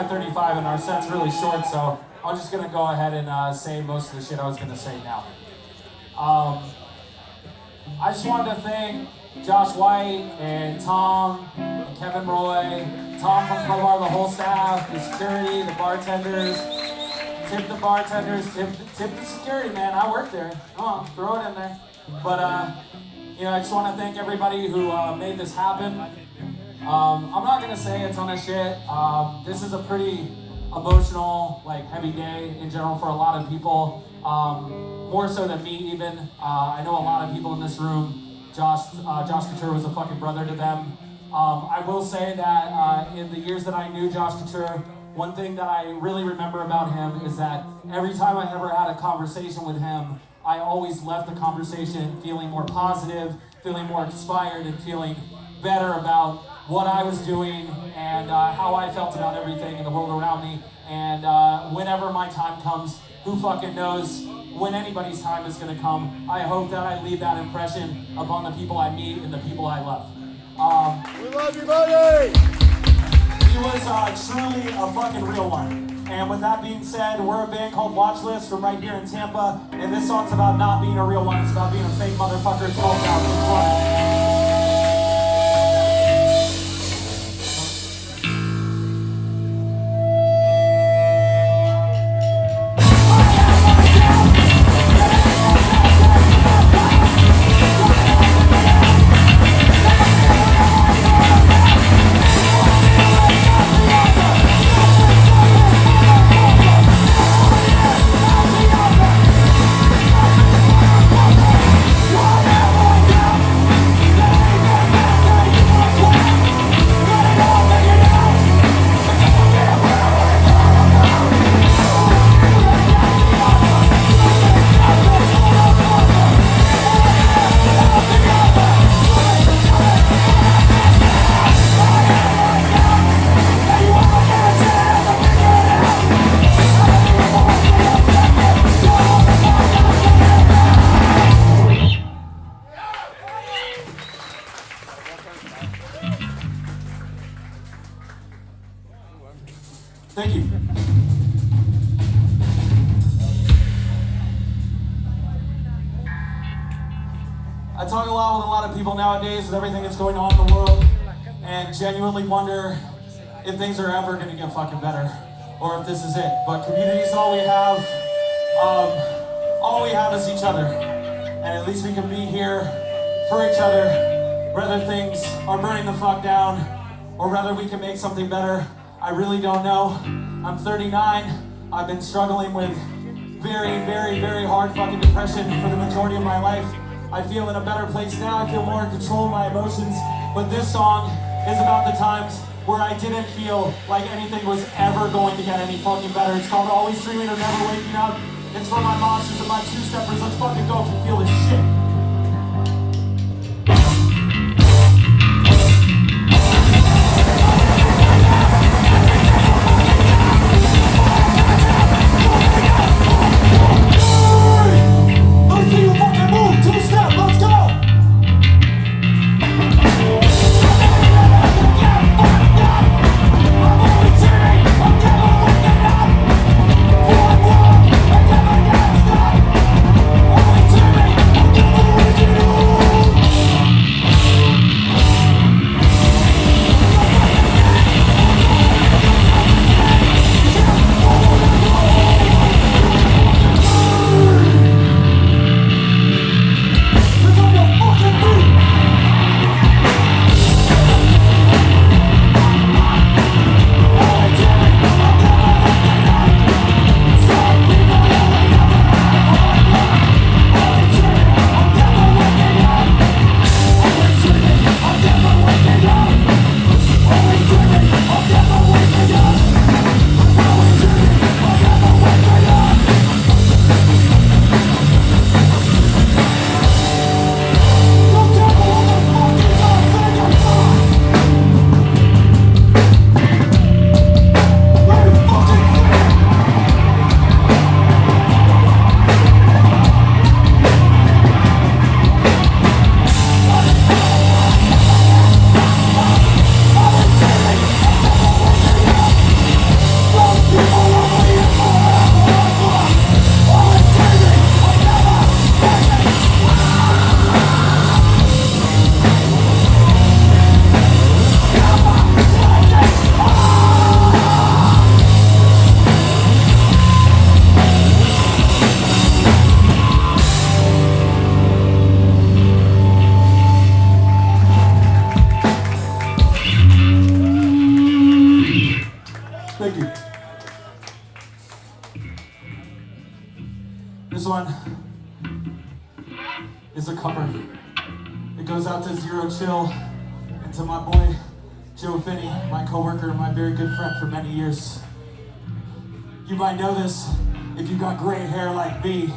5:35 and our set's really short, so I'm just gonna go ahead and say most of the shit I was gonna say now. I just wanted to thank Josh White and Tom and Kevin Roy, Tom from Crowbar, the whole staff, the security, the bartenders. Tip the bartenders, tip the security, man. I work there. Come on, throw it in there. But you know, I just want to thank everybody who made this happen. I'm not gonna say a ton of shit. This is a pretty emotional, like, heavy day in general for a lot of people. More so than me, even. I know a lot of people in this room. Josh Couture was a fucking brother to them. I will say that in the years that I knew Josh Couture, one thing that I really remember about him is that every time I ever had a conversation with him, I always left the conversation feeling more positive, feeling more inspired, and feeling better about what I was doing and how I felt about everything in the world around me. And whenever my time comes, who fucking knows when anybody's time is gonna come. I hope that I leave that impression upon the people I meet and the people I love. We love you, buddy! He was truly a fucking real one. And with that being said, we're a band called Watchlist from right here in Tampa, and this song's about not being a real one. It's about being a fake motherfucker. It's all about being fun. Thank you. I talk a lot with a lot of people nowadays with everything that's going on in the world and genuinely wonder if things are ever going to get fucking better or if this is it. But community is all we have. All we have is each other. And at least we can be here for each other, whether things are burning the fuck down or whether we can make something better. I really don't know. I'm 39. I've been struggling with very, very, very hard fucking depression for the majority of my life. I feel in a better place now. I feel more in control of my emotions. But this song is about the times where I didn't feel like anything was ever going to get any fucking better. It's called Always Dreaming or Never Waking Up. It's for my monsters and my two-steppers. Let's fucking go if you feel this shit. We'll be right back. This one is a cover. It goes out to Zero Chill and to my boy Joe Finney, my coworker and my very good friend for many years. You might know this if you got gray hair like me.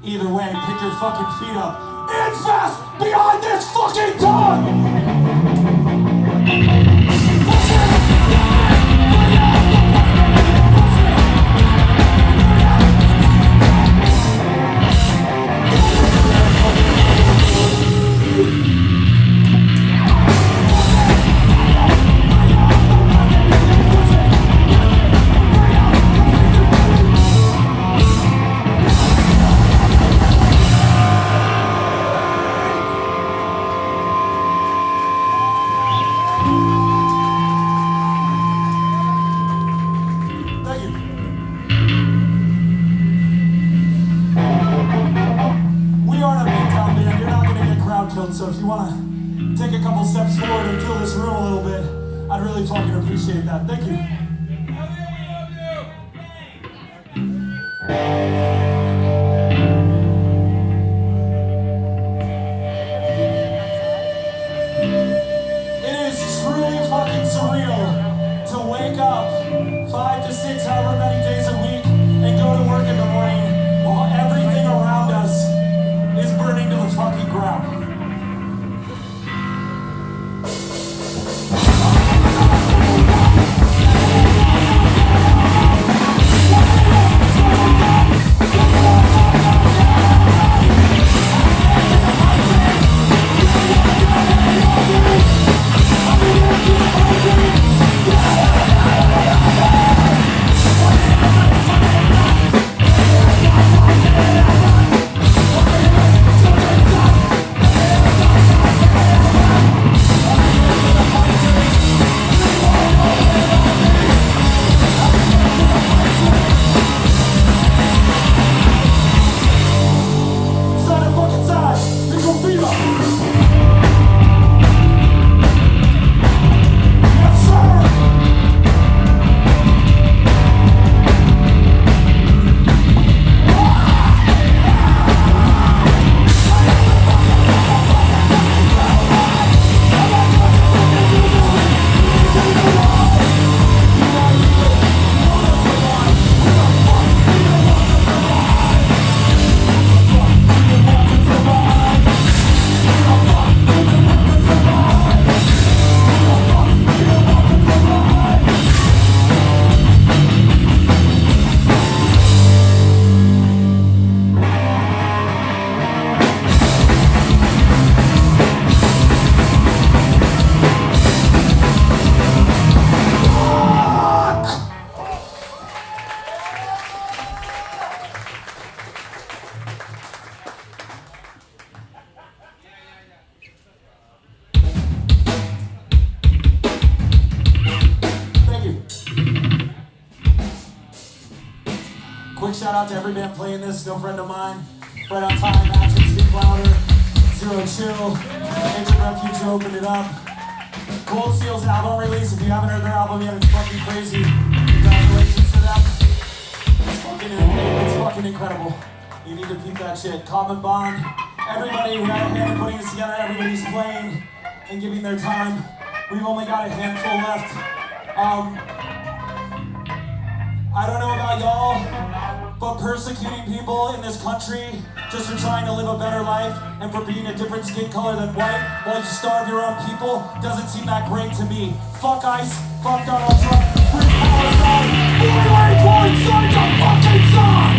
Either way, pick your fucking feet up and fast behind this fucking tongue! So if you want to take a couple steps forward and fill this room a little bit, I'd really fucking appreciate that. Thank you. It is truly fucking surreal to wake up 5 to 6, however many days a week, and go to work in the morning while everything around us is burning to the fucking ground. Shout out to every band playing this, no friend of mine. Right on time, Action, Speak Louder, Zero Chill, Ancient Refuge opened it up. Cold Steel's album release, if you haven't heard their album yet, it's fucking crazy. Congratulations to them. It's fucking incredible. You need to peep that shit. Common Bond, everybody who had a hand in putting this together, everybody's playing and giving their time. We've only got a handful left. I don't know about y'all, but persecuting people in this country just for trying to live a better life and for being a different skin color than white while you starve your own people doesn't seem that great to me. Fuck ICE, fuck Donald Trump, free Palestine, fully white boy, sign the fucking song!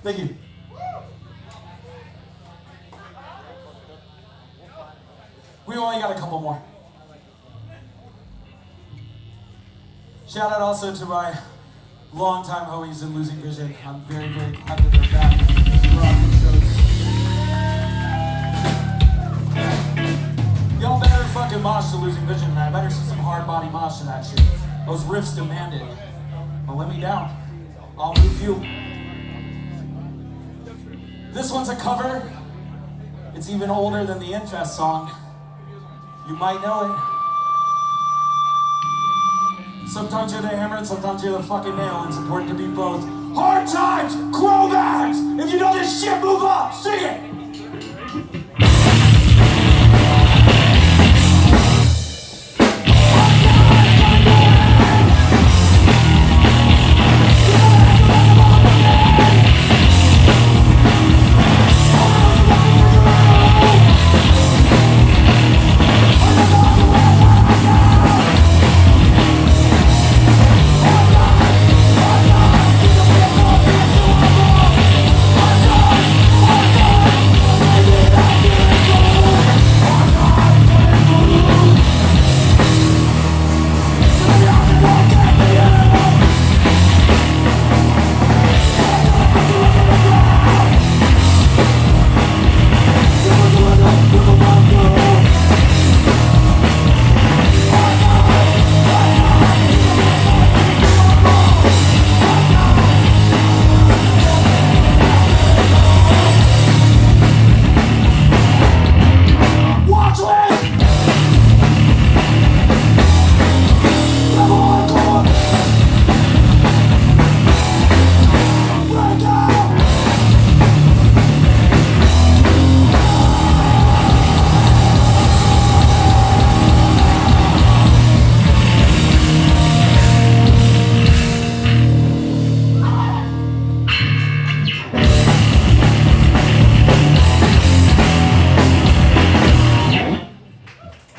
Thank you. We only got a couple more. Shout out also to my longtime homies in Losing Vision. I'm very, very glad that they're back. We're on these shows. Y'all better fucking mosh to Losing Vision, and I better see some hard body mosh to that shit. Those riffs demand it. Don't let me down. I'll move you. This one's a cover. It's even older than the Infest song. You might know it. Sometimes you're the hammer and sometimes you're the fucking nail. It's important to be both. Hard times, crowbars! If you know this shit, move up! Sing it!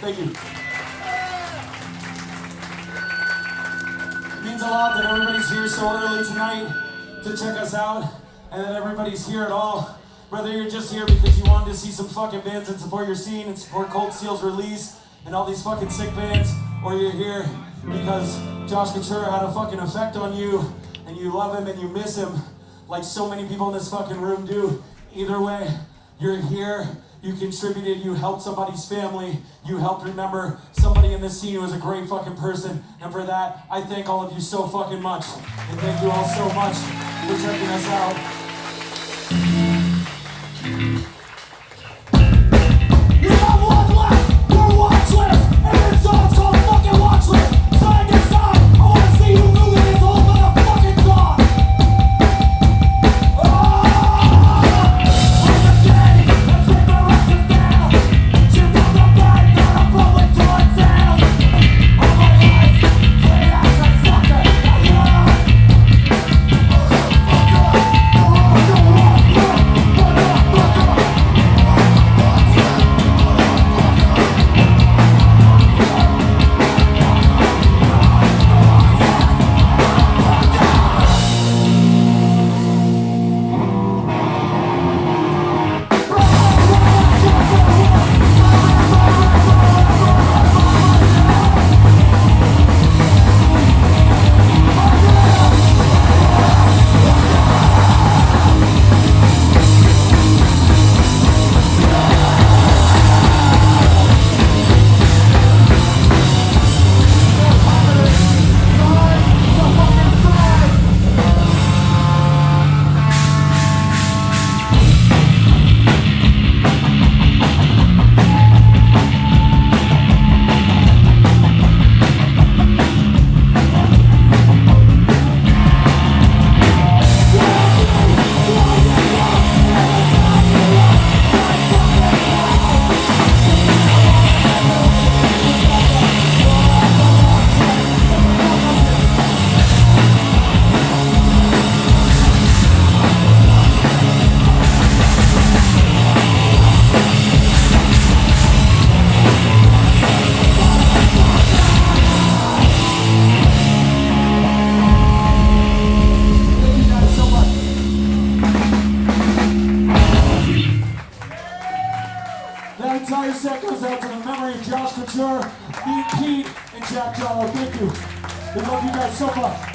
Thank you. It means a lot that everybody's here so early tonight to check us out, and that everybody's here at all. Whether you're just here because you wanted to see some fucking bands and support your scene and support Cold Steel's release and all these fucking sick bands, or you're here because Josh Couture had a fucking effect on you and you love him and you miss him like so many people in this fucking room do. Either way, you're here. You contributed, you helped somebody's family, you helped remember somebody in this scene who was a great fucking person, and for that, I thank all of you so fucking much. And thank you all so much for checking us out. We have one left, your watch list, and this song's called fucking Watch List. Side to side, I wanna see you moving this whole motherfucking song. Jar, me and Pete, and Jack Dollar. Thank you. We love you guys so much.